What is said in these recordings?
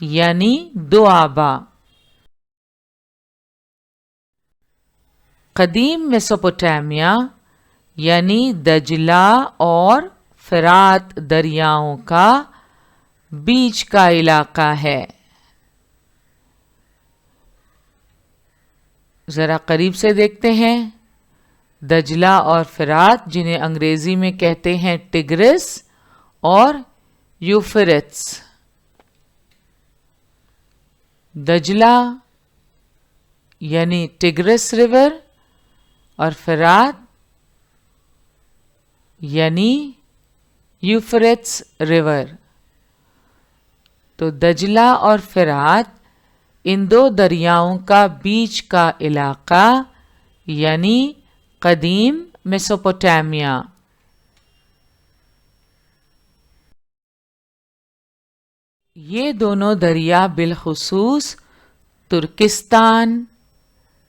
یعنی دوآبا۔ قدیم میسوپوٹیمیا یعنی دجلہ اور فرات دریاؤں کا بیچ کا علاقہ ہے۔ ذرا قریب سے دیکھتے ہیں۔ دجلہ اور فرات، جنہیں انگریزی میں کہتے ہیں ٹگرس اور یوفریٹس۔ دجلہ یعنی ٹگرس ریور اور فرات یعنی یوفریٹس ریور۔ تو دجلہ اور فرات ان دو دریاؤں کا بیچ کا علاقہ یعنی قدیم میسوپوٹیمیا۔ یہ دونوں دریا بالخصوص ترکستان،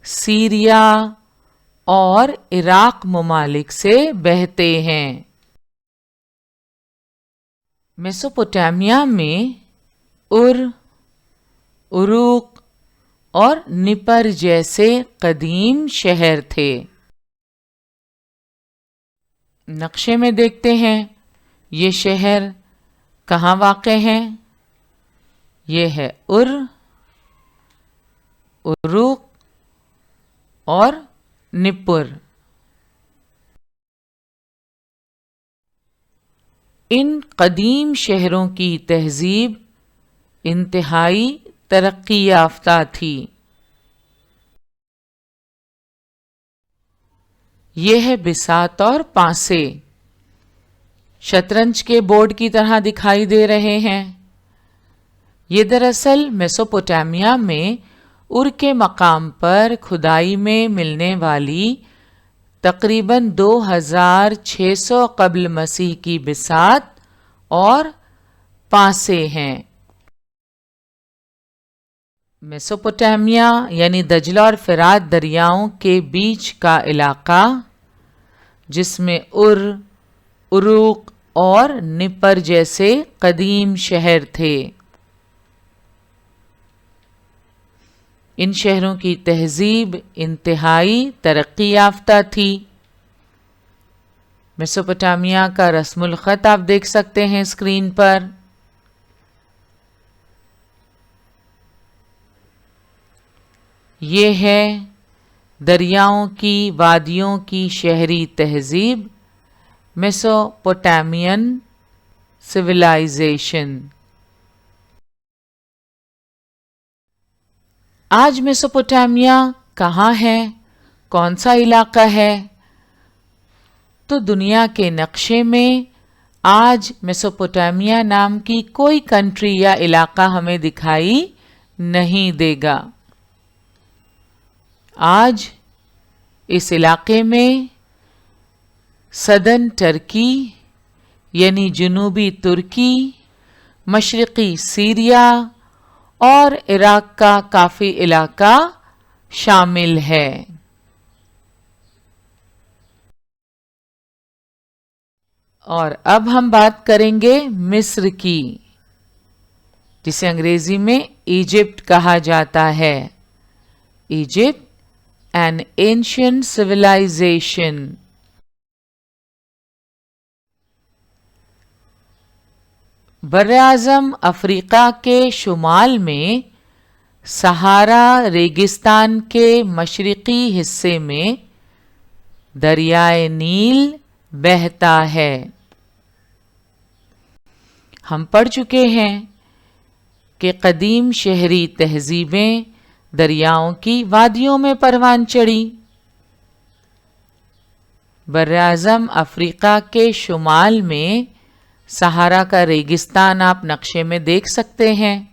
سیریا اور عراق ممالک سے بہتے ہیں۔ میسوپوٹیمیا میں عروق اور نپر جیسے قدیم شہر تھے۔ نقشے میں دیکھتے ہیں یہ شہر کہاں واقع ہیں۔ یہ ہے عروق اور نپر۔ ان قدیم شہروں کی تہذیب انتہائی ترقی یافتہ تھی۔ یہ ہے بساط اور پانسے، شطرنج کے بورڈ کی طرح دکھائی دے رہے ہیں۔ یہ دراصل میسوپوٹیمیا میں کے مقام پر کھدائی میں ملنے والی تقریباً 2600 قبل مسیح کی بساط اور پانسے ہیں۔ میسوپوٹیمیا یعنی دجلہ اور فرات دریاؤں کے بیچ کا علاقہ، جس میں عروق اور نپر جیسے قدیم شہر تھے۔ ان شہروں کی تہذیب انتہائی ترقی یافتہ تھی۔ میسوپوٹیمیا کا رسم الخط آپ دیکھ سکتے ہیں اسکرین پر۔ یہ ہے دریاؤں کی وادیوں کی شہری تہذیب، میسوپوٹیمین سویلائزیشن۔ آج میسوپوٹیمیا کہاں ہے، کون سا علاقہ ہے؟ تو دنیا کے نقشے میں آج میسوپوٹیمیا نام کی کوئی کنٹری یا علاقہ ہمیں دکھائی نہیں دے گا۔ آج اس علاقے میں سدرن ٹرکی یعنی جنوبی ترکی، مشرقی سیریا اور عراق کا کافی علاقہ شامل ہے۔ اور اب ہم بات کریں گے مصر کی، جسے انگریزی میں ایجپٹ کہا جاتا ہے۔ Egypt an ancient civilization۔ براعظم افریقہ کے شمال میں صحارا ریگستان کے مشرقی حصے میں دریائے نیل بہتا ہے۔ ہم پڑھ چکے ہیں کہ قدیم شہری تہذیبیں دریاؤں کی وادیوں میں پروان چڑھی۔ براعظم افریقہ کے شمال میں صحارا کا ریگستان آپ نقشے میں دیکھ سکتے ہیں۔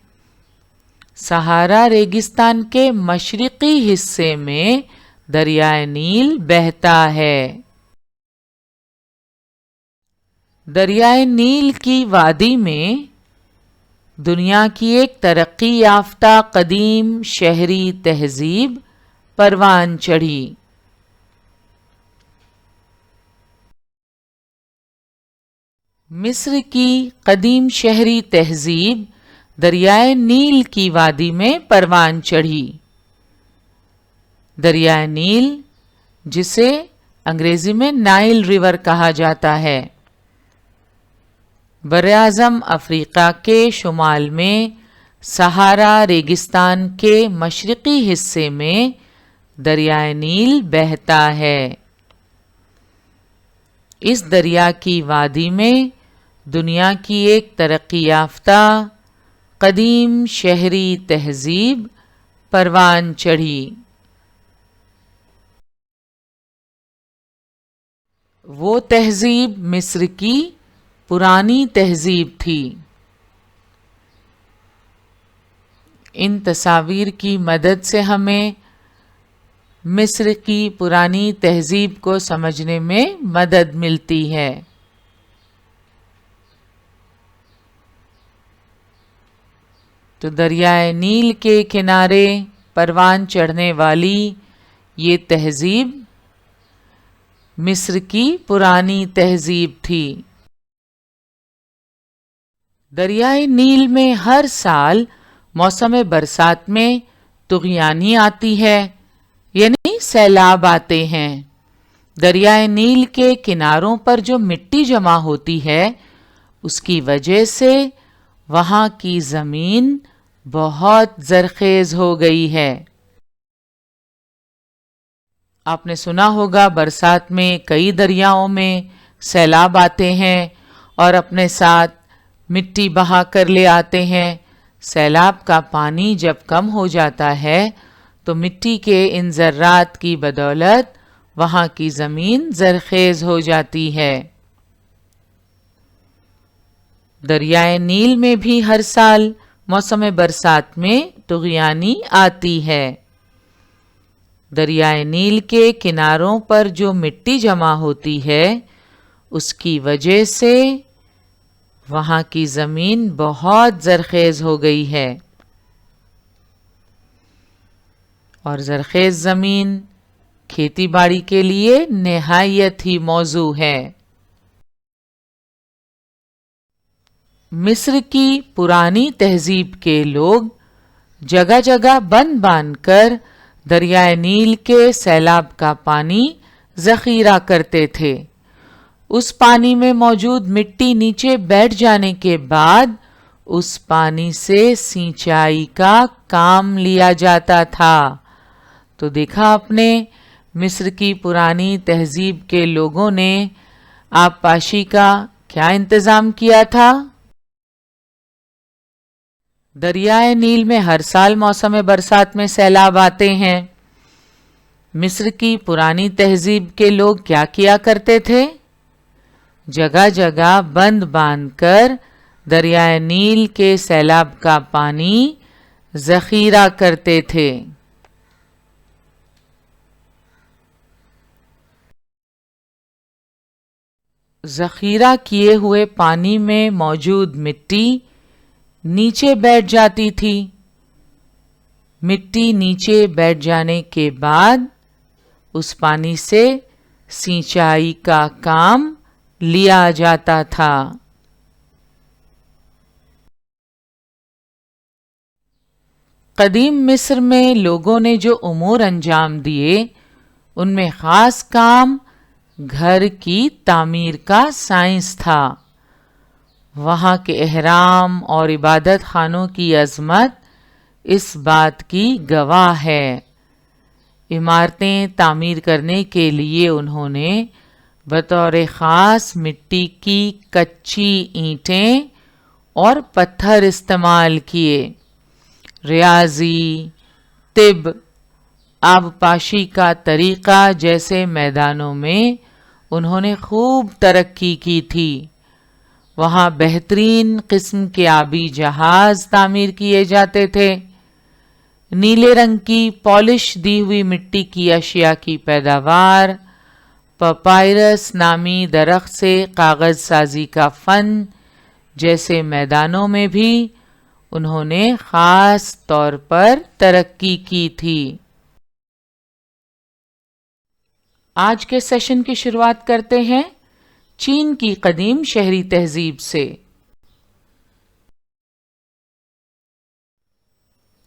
صحارا ریگستان کے مشرقی حصے میں دریائے نیل بہتا ہے۔ دریائے نیل کی وادی میں دنیا کی ایک ترقی یافتہ قدیم شہری تہذیب پروان چڑھی۔ مصر کی قدیم شہری تہذیب دریائے نیل کی وادی میں پروان چڑھی۔ دریائے نیل، جسے انگریزی میں نائل ریور کہا جاتا ہے، براعظم افریقہ کے شمال میں صحارا ریگستان کے مشرقی حصے میں دریائے نیل بہتا ہے۔ اس دریا کی وادی میں دنیا کی ایک ترقی یافتہ قدیم شہری تہذیب پروان چڑھی۔ وہ تہذیب مصر کی پرانی تہذیب تھی۔ ان تصاویر کی مدد سے ہمیں مصر کی پرانی تہذیب کو سمجھنے میں مدد ملتی ہے۔ تو دریائے نیل کے کنارے پروان چڑھنے والی یہ تہذیب مصر کی پرانی تہذیب تھی۔ دریائے نیل میں ہر سال موسم برسات میں طغیانی آتی ہے، یعنی سیلاب آتے ہیں۔ دریائے نیل کے کناروں پر جو مٹی جمع ہوتی ہے، اس کی وجہ سے وہاں کی زمین بہت زرخیز ہو گئی ہے۔ آپ نے سنا ہوگا برسات میں کئی دریاؤں میں سیلاب آتے ہیں اور اپنے ساتھ مٹی بہا کر لے آتے ہیں۔ سیلاب کا پانی جب کم ہو جاتا ہے تو مٹی کے ان ذرات کی بدولت وہاں کی زمین زرخیز ہو جاتی ہے۔ دریائے نیل میں بھی ہر سال موسم برسات میں طغیانی آتی ہے۔ دریائے نیل کے کناروں پر جو مٹی جمع ہوتی ہے، اس کی وجہ سے وہاں کی زمین بہت زرخیز ہو گئی ہے، اور زرخیز زمین کھیتی باڑی کے لیے نہایت ہی موزوں ہے۔ مصر کی پرانی تہذیب کے لوگ جگہ جگہ بند باندھ کر دریائے نیل کے سیلاب کا پانی ذخیرہ کرتے تھے۔ اس پانی میں موجود مٹی نیچے بیٹھ جانے کے بعد اس پانی سے سینچائی کا کام لیا جاتا تھا۔ تو دیکھا آپ نے مصر کی پرانی تہذیب کے لوگوں نے آبپاشی کا کیا انتظام کیا تھا۔ دریائے نیل میں ہر سال موسم برسات میں سیلاب آتے ہیں۔ مصر کی پرانی تہذیب کے لوگ کیا کیا کرتے تھے؟ جگہ جگہ بند باندھ کر دریائے نیل کے سیلاب کا پانی ذخیرہ کرتے تھے۔ ذخیرہ کیے ہوئے پانی میں موجود مٹی نیچے بیٹھ جاتی تھی۔ مٹی نیچے بیٹھ جانے کے بعد اس پانی سے سینچائی کا کام لیا جاتا تھا۔ قدیم مصر میں لوگوں نے جو امور انجام دیے، ان میں خاص کام گھر کی تعمیر کا سائنس تھا۔ وہاں کے احرام اور عبادت خانوں کی عظمت اس بات کی گواہ ہے۔ عمارتیں تعمیر کرنے کے لیے انہوں نے بطور خاص مٹی کی کچی اینٹیں اور پتھر استعمال کیے۔ ریاضی، طب، آبپاشی کا طریقہ جیسے میدانوں میں انہوں نے خوب ترقی کی تھی۔ وہاں بہترین قسم کے آبی جہاز تعمیر کیے جاتے تھے۔ نیلے رنگ کی پالش دی ہوئی مٹی کی اشیاء کی پیداوار، پپائرس نامی درخت سے کاغذ سازی کا فن جیسے میدانوں میں بھی انہوں نے خاص طور پر ترقی کی تھی۔ آج کے سیشن کی شروعات کرتے ہیں چین کی قدیم شہری تہذیب سے۔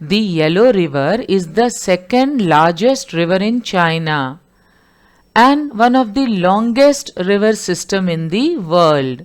The Yellow River is the second largest river in China and one of the longest river system in the world.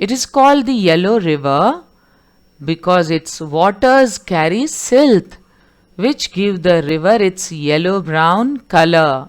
It is called the Yellow River because its waters carry silt, which give the river its yellow brown color.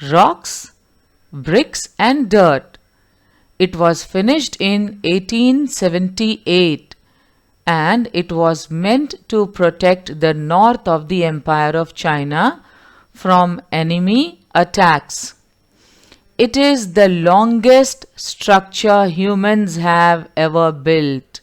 rocks, bricks and dirt. It was finished in 1878 and it was meant to protect the north of the Empire of China from enemy attacks. It is the longest structure humans have ever built.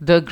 The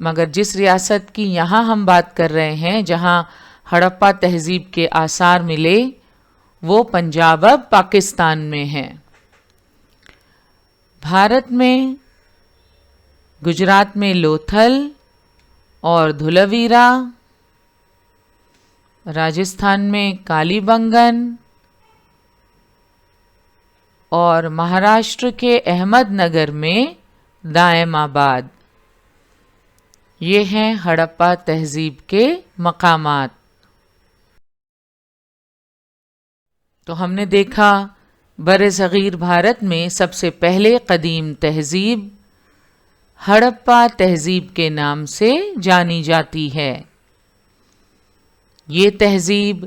مگر جس ریاست کی یہاں ہم بات کر رہے ہیں جہاں ہڑپا تہذیب کے آثار ملے وہ پنجاب اب پاکستان میں ہے۔ بھارت میں گجرات میں لوتھل اور دھولویرا، راجستھان میں کالی بنگن اور مہاراشٹر کے احمد نگر میں دائم آباد، یہ ہیں ہڑپا تہذیب کے مقامات۔ تو ہم نے دیکھا بر صغیر بھارت میں سب سے پہلے قدیم تہذیب ہڑپا تہذیب کے نام سے جانی جاتی ہے۔ یہ تہذیب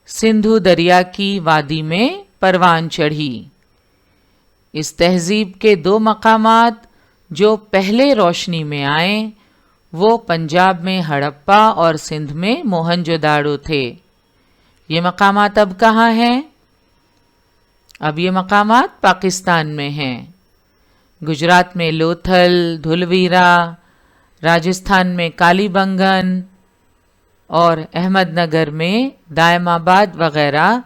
سندھو دریا کی وادی میں پروان چڑھی۔ اس تہذیب کے دو مقامات جو پہلے روشنی میں آئے وہ پنجاب میں ہڑپا اور سندھ میں موہنجو داڑو تھے۔ یہ مقامات اب کہاں ہیں؟ اب یہ مقامات پاکستان میں ہیں۔ گجرات میں لوتھل، دھولویرا، راجستھان میں کالی بنگن اور احمد نگر میں دائم آباد وغیرہ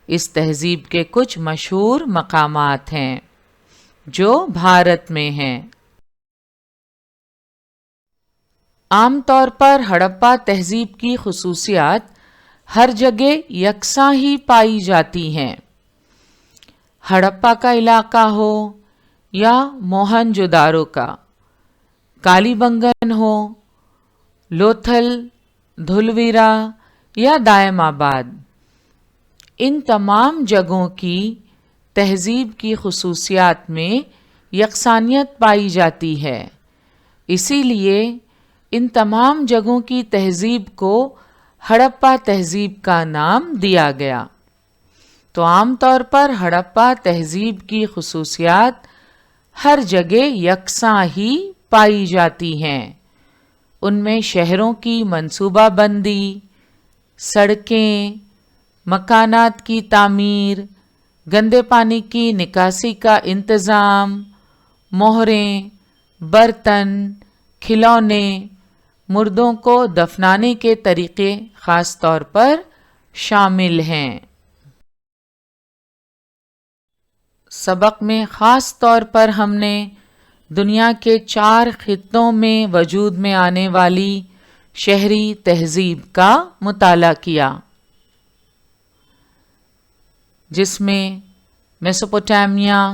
اس تہذیب کے کچھ مشہور مقامات ہیں جو بھارت میں ہیں۔ عام طور پر ہڑپا تہذیب کی خصوصیات ہر جگہ یکساں ہی پائی جاتی ہیں۔ ہڑپا کا علاقہ ہو یا موہنجو داڑو کا، کالی بنگن ہو، لوتھل، دھولویرا یا دائم آباد، ان تمام جگہوں کی تہذیب کی خصوصیات میں یکسانیت پائی جاتی ہے۔ اسی لیے ان تمام جگہوں کی تہذیب کو ہڑپا تہذیب کا نام دیا گیا۔ تو عام طور پر ہڑپا تہذیب کی خصوصیات ہر جگہ یکساں ہی پائی جاتی ہیں۔ ان میں شہروں کی منصوبہ بندی، سڑکیں، مکانات کی تعمیر، گندے پانی کی نکاسی کا انتظام، مہریں، برتن، کھلونے، مردوں کو دفنانے کے طریقے خاص طور پر شامل ہیں۔ سبق میں خاص طور پر ہم نے دنیا کے 4 خطوں میں وجود میں آنے والی شہری تہذیب کا مطالعہ کیا، جس میں میسوپوٹیمیا،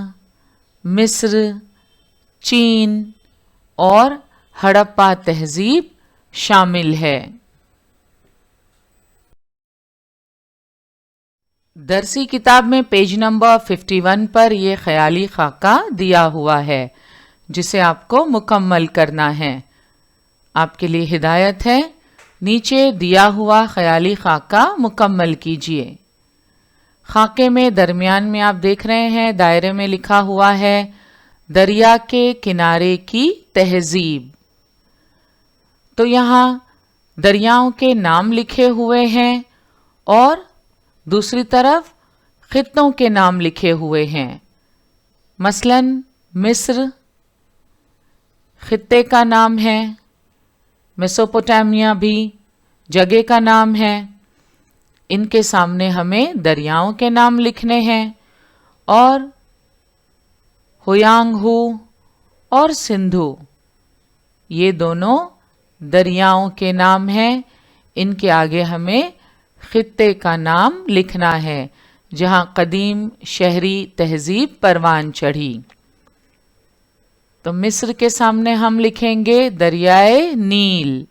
مصر، چین اور ہڑپا تہذیب شامل ہے۔ درسی کتاب میں پیج نمبر 51 پر یہ خیالی خاکہ دیا ہوا ہے جسے آپ کو مکمل کرنا ہے۔ آپ کے لیے ہدایت ہے، نیچے دیا ہوا خیالی خاکہ مکمل کیجیے۔ خاکے میں درمیان میں آپ دیکھ رہے ہیں دائرے میں لکھا ہوا ہے دریا کے کنارے کی تہذیب۔ تو یہاں دریاؤں کے نام لکھے ہوئے ہیں اور دوسری طرف خطوں کے نام لکھے ہوئے ہیں۔ مثلا مصر خطے کا نام ہے، میسوپوٹیمیا بھی جگہ کا نام ہے۔ ان کے سامنے ہمیں دریاؤں کے نام لکھنے ہیں، اور ہویانگ ہو اور سندھو یہ دونوں دریاؤں کے نام ہیں۔ ان کے آگے ہمیں خطے کا نام لکھنا ہے جہاں قدیم شہری تہذیب پروان چڑھی۔ تو مصر کے سامنے ہم لکھیں گے دریائے نیل،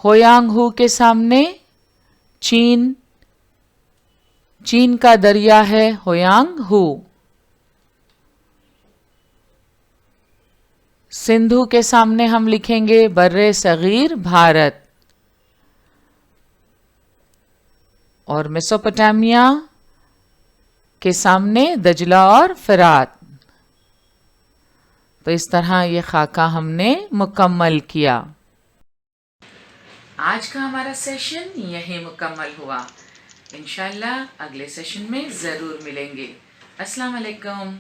ہویانگ ہو کے سامنے چین کا دریا ہے ہویانگ ہو، سندھو کے سامنے ہم لکھیں گے بر صغیر بھارت، اور میسوپوٹیمیا کے سامنے دجلہ اور فرات۔ تو اس طرح یہ خاکہ ہم نے مکمل کیا۔ آج کا ہمارا سیشن یہیں مکمل ہوا۔ انشاءاللہ اگلے سیشن میں ضرور ملیں گے۔ السلام علیکم۔